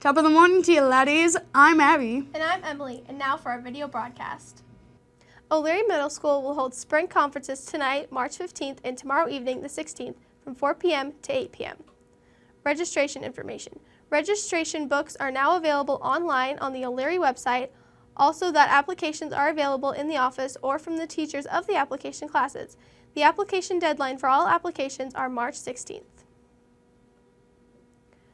Top of the morning to you, laddies. I'm Abby. And I'm Emily, and now for our video broadcast. O'Leary Middle School will hold spring conferences tonight, March 15th, and tomorrow evening, the 16th, from 4 p.m. to 8 p.m. Registration information. Registration books are now available online on the O'Leary website. Also, that applications are available in the office or from the teachers of the application classes. The application deadline for all applications are March 16th.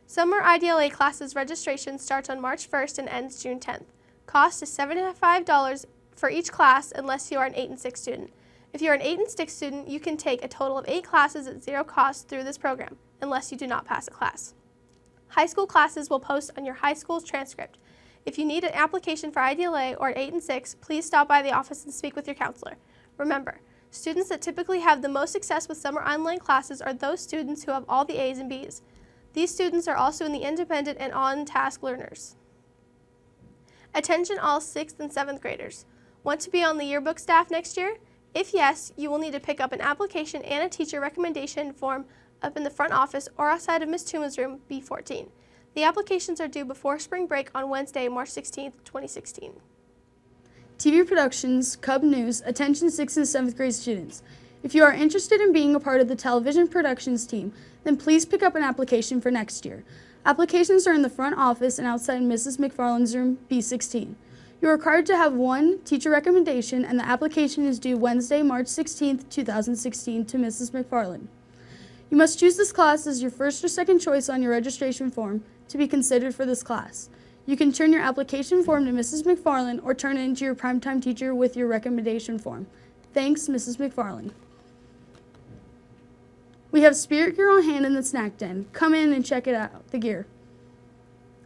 Summer IDLA classes registration starts on March 1st and ends June 10th. Cost is $75 for each class unless you are an 8 and 6 student. If you are an 8 and 6 student, you can take a total of 8 classes at zero cost through this program, unless you do not pass a class. High school classes will post on your high school's transcript. If you need an application for IDLA or 8 and 6, please stop by the office and speak with your counselor. Remember, students that typically have the most success with summer online classes are those students who have all the A's and B's. These students are also in the independent and on-task learners. Attention all 6th and 7th graders. Want to be on the yearbook staff next year? If yes, you will need to pick up an application and a teacher recommendation form up in the front office or outside of Ms. Tuma's room, B14. The applications are due before spring break on Wednesday, March 16th, 2016. TV Productions, Cub News, attention 6th and 7th grade students. If you are interested in being a part of the television productions team, then please pick up an application for next year. Applications are in the front office and outside Mrs. McFarland's room, B16. You are required to have one teacher recommendation, and the application is due Wednesday, March 16th, 2016 to Mrs. McFarland. You must choose this class as your first or second choice on your registration form to be considered for this class. You can turn your application form to Mrs. McFarland or turn it into your primetime teacher with your recommendation form. Thanks, Mrs. McFarland. We have spirit gear on hand in the snack den. Come in and check it out, the gear.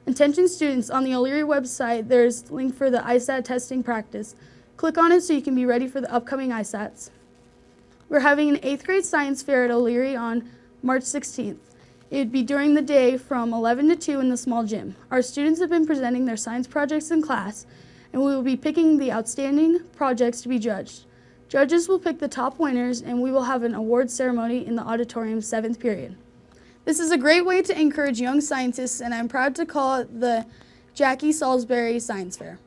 Attention students, on the O'Leary website, there's a link for the ISAT testing practice. Click on it so you can be ready for the upcoming ISATs. We're having an 8th grade science fair at O'Leary on March 16th. It would be during the day from 11 to 2 in the small gym. Our students have been presenting their science projects in class, and we will be picking the outstanding projects to be judged. Judges will pick the top winners, and we will have an award ceremony in the auditorium 7th period. This is a great way to encourage young scientists, and I'm proud to call it the Jackie Salisbury Science Fair.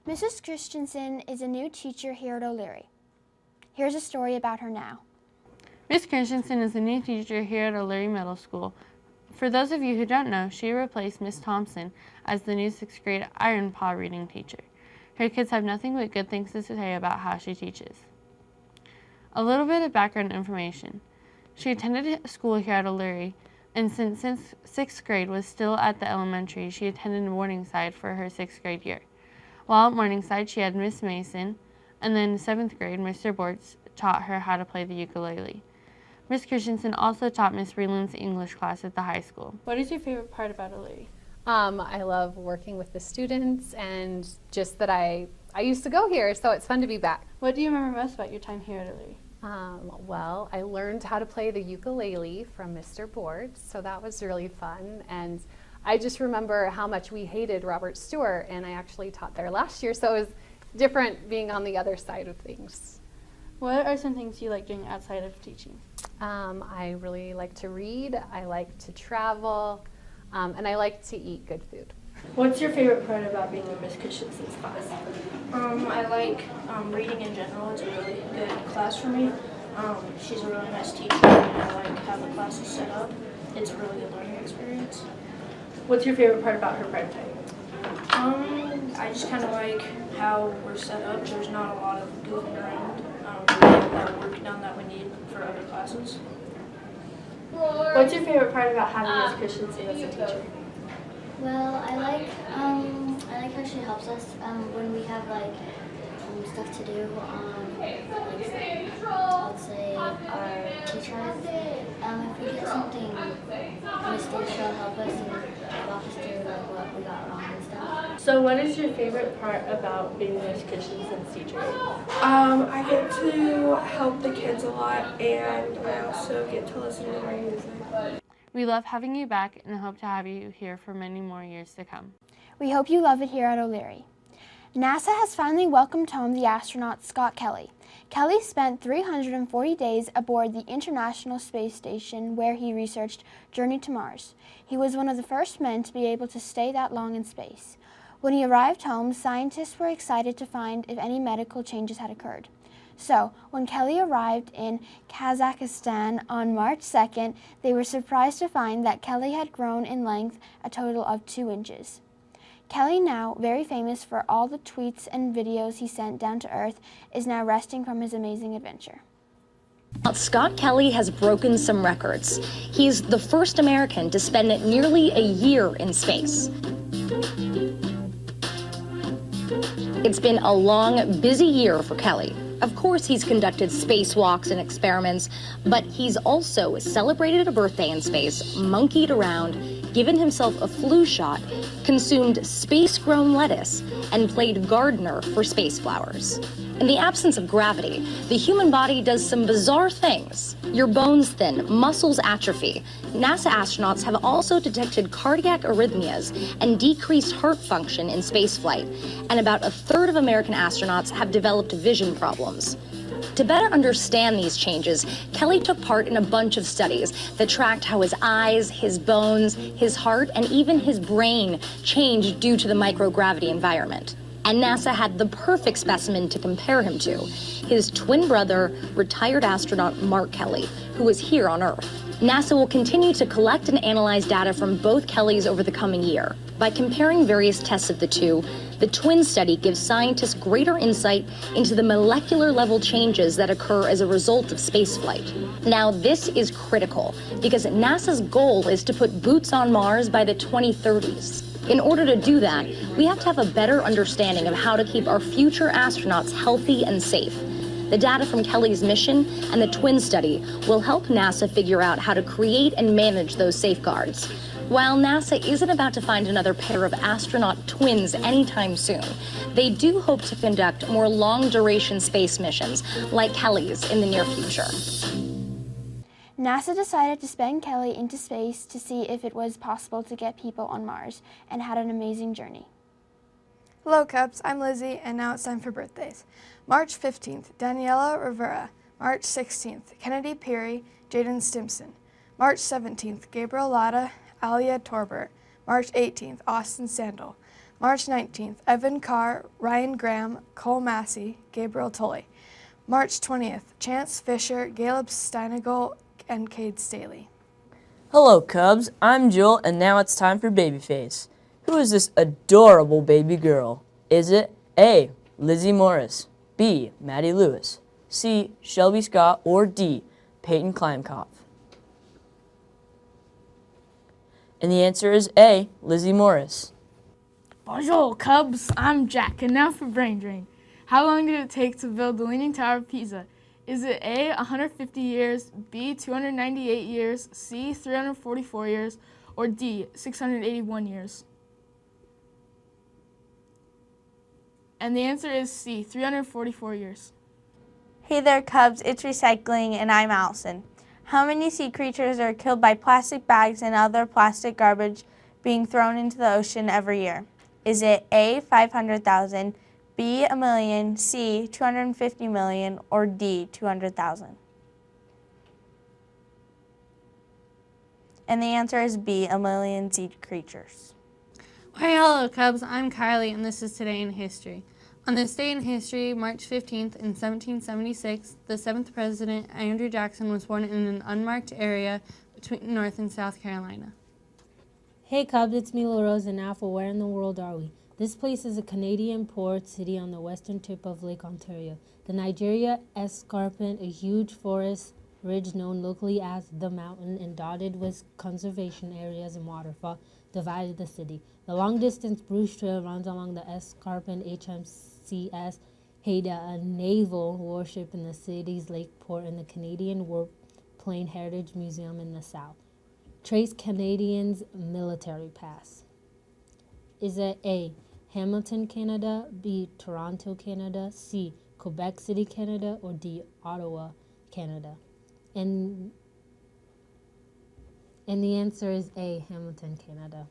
Mrs. Christensen is a new teacher here at O'Leary. Here's a story about her now. Miss Christensen is a new teacher here at O'Leary Middle School. For those of you who don't know, she replaced Miss Thompson as the new 6th grade Iron Paw reading teacher. Her kids have nothing but good things to say about how she teaches. A little bit of background information. She attended school here at O'Leary, and since 6th grade was still at the elementary, she attended Morningside for her 6th grade year. While at Morningside, she had Miss Mason, and then 7th grade, Mr. Bortz taught her how to play the ukulele. Miss Christensen also taught Miss Freeland's English class at the high school. What is your favorite part about O'Leary? I love working with the students, and just that I used to go here, so it's fun to be back. What do you remember most about your time here at O'Leary? Well, I learned how to play the ukulele from Mr. Bortz, so that was really fun. And I just remember how much we hated Robert Stewart, and I actually taught there last year, so it was different being on the other side of things. What are some things you like doing outside of teaching? I really like to read, I like to travel, and I like to eat good food. What's your favorite part about being in Miss Christensen's class? I like reading in general. It's a really good class for me. She's a really nice teacher, and I like how the class is set up. It's a really good learning experience. What's your favorite part about her prime time? I just kind of like how we're set up. There's not a lot of goofing around. We have a lot of work done that we need for other classes. What's your favorite part about having Miss Christensen as a teacher? Well, I like how she helps us when we have stuff to do on let's say our teacher has. If we get something mistake, she'll help us and walk us through what we got wrong and stuff. So what is your favorite part about being Miss Christensen's teacher? I get to help the kids a lot, and I also get to listen to their music. We love having you back and hope to have you here for many more years to come. We hope you love it here at O'Leary. NASA has finally welcomed home the astronaut Scott Kelly. Kelly spent 340 days aboard the International Space Station where he researched Journey to Mars. He was one of the first men to be able to stay that long in space. When he arrived home, scientists were excited to find if any medical changes had occurred. So, when Kelly arrived in Kazakhstan on March 2nd, they were surprised to find that Kelly had grown in length a total of 2 inches. Kelly, now very famous for all the tweets and videos he sent down to Earth, is now resting from his amazing adventure. Scott Kelly has broken some records. He's the first American to spend nearly a year in space. It's been a long, busy year for Kelly. Of course, he's conducted spacewalks and experiments, but he's also celebrated a birthday in space, monkeyed around, given himself a flu shot, consumed space-grown lettuce, and played gardener for space flowers. In the absence of gravity, the human body does some bizarre things. Your bones thin, muscles atrophy. NASA astronauts have also detected cardiac arrhythmias and decreased heart function in spaceflight, and about a third of American astronauts have developed vision problems. To better understand these changes, Kelly took part in a bunch of studies that tracked how his eyes, his bones, his heart, and even his brain changed due to the microgravity environment. And NASA had the perfect specimen to compare him to, his twin brother, retired astronaut Mark Kelly, who was here on Earth. NASA will continue to collect and analyze data from both Kellys over the coming year. By comparing various tests of the two, the twin study gives scientists greater insight into the molecular level changes that occur as a result of spaceflight. Now, this is critical because NASA's goal is to put boots on Mars by the 2030s. In order to do that, we have to have a better understanding of how to keep our future astronauts healthy and safe. The data from Kelly's mission and the twin study will help NASA figure out how to create and manage those safeguards. While NASA isn't about to find another pair of astronaut twins anytime soon, they do hope to conduct more long-duration space missions like Kelly's in the near future. NASA decided to send Kelly into space to see if it was possible to get people on Mars, and had an amazing journey. Hello Cubs, I'm Lizzie, and now it's time for birthdays. March 15th, Daniela Rivera. March 16th, Kennedy Peary, Jaden Stimson. March 17th, Gabriel Latta, Alia Torbert. March 18th, Austin Sandel. March 19th, Evan Carr, Ryan Graham, Cole Massey, Gabriel Tully. March 20th, Chance Fisher, Caleb Steinagel, and Cade Staley. Hello Cubs, I'm Jewel, and now it's time for Babyface. Who is this adorable baby girl? Is it A, Lizzie Morris, B, Maddie Lewis, C, Shelby Scott, or D, Peyton Kleinkopf? And the answer is A, Lizzie Morris. Bonjour, Cubs. I'm Jack, and now for Brain Drain. How long did it take to build the Leaning Tower of Pisa? Is it A, 150 years, B, 298 years, C, 344 years, or D, 681 years? And the answer is C, 344 years. Hey there, Cubs. It's Recycling, and I'm Allison. How many sea creatures are killed by plastic bags and other plastic garbage being thrown into the ocean every year? Is it A, 500,000, B, 1 million, C, 250 million, or D, 200,000? And the answer is B, 1 million sea creatures. Hi, hello, Cubs. I'm Kylie, and this is Today in History. On this day in history, March 15th, in 1776, the 7th President, Andrew Jackson, was born in an unmarked area between North and South Carolina. Hey Cubs, it's me, La Rose, and now for Where in the World Are We? This place is a Canadian port city on the western tip of Lake Ontario. The Nigeria Escarpment, a huge forest ridge known locally as the Mountain and dotted with conservation areas and waterfall, divided the city. The long-distance Bruce Trail runs along the Escarpment. HMCS Haida, a naval warship in the city's lake port, and the Canadian Warplane Heritage Museum in the south. Trace Canadians military pass. Is it A, Hamilton, Canada, B, Toronto, Canada, C, Quebec City, Canada, or D, Ottawa, Canada? And the answer is A, Hamilton, Canada.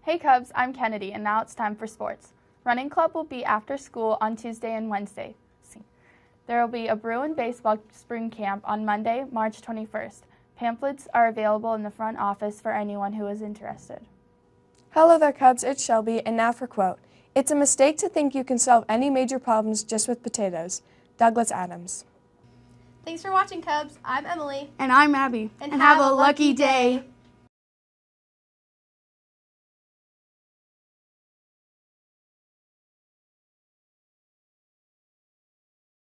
Hey Cubs, I'm Kennedy, and now it's time for sports. Running club will be after school on Tuesday and Wednesday. There will be a Bruin baseball spring camp on Monday, March 21st. Pamphlets are available in the front office for anyone who is interested. Hello there, Cubs. It's Shelby, and now for quote. It's a mistake to think you can solve any major problems just with potatoes. Douglas Adams. Thanks for watching, Cubs. I'm Emily. And I'm Abby. And have a lucky day.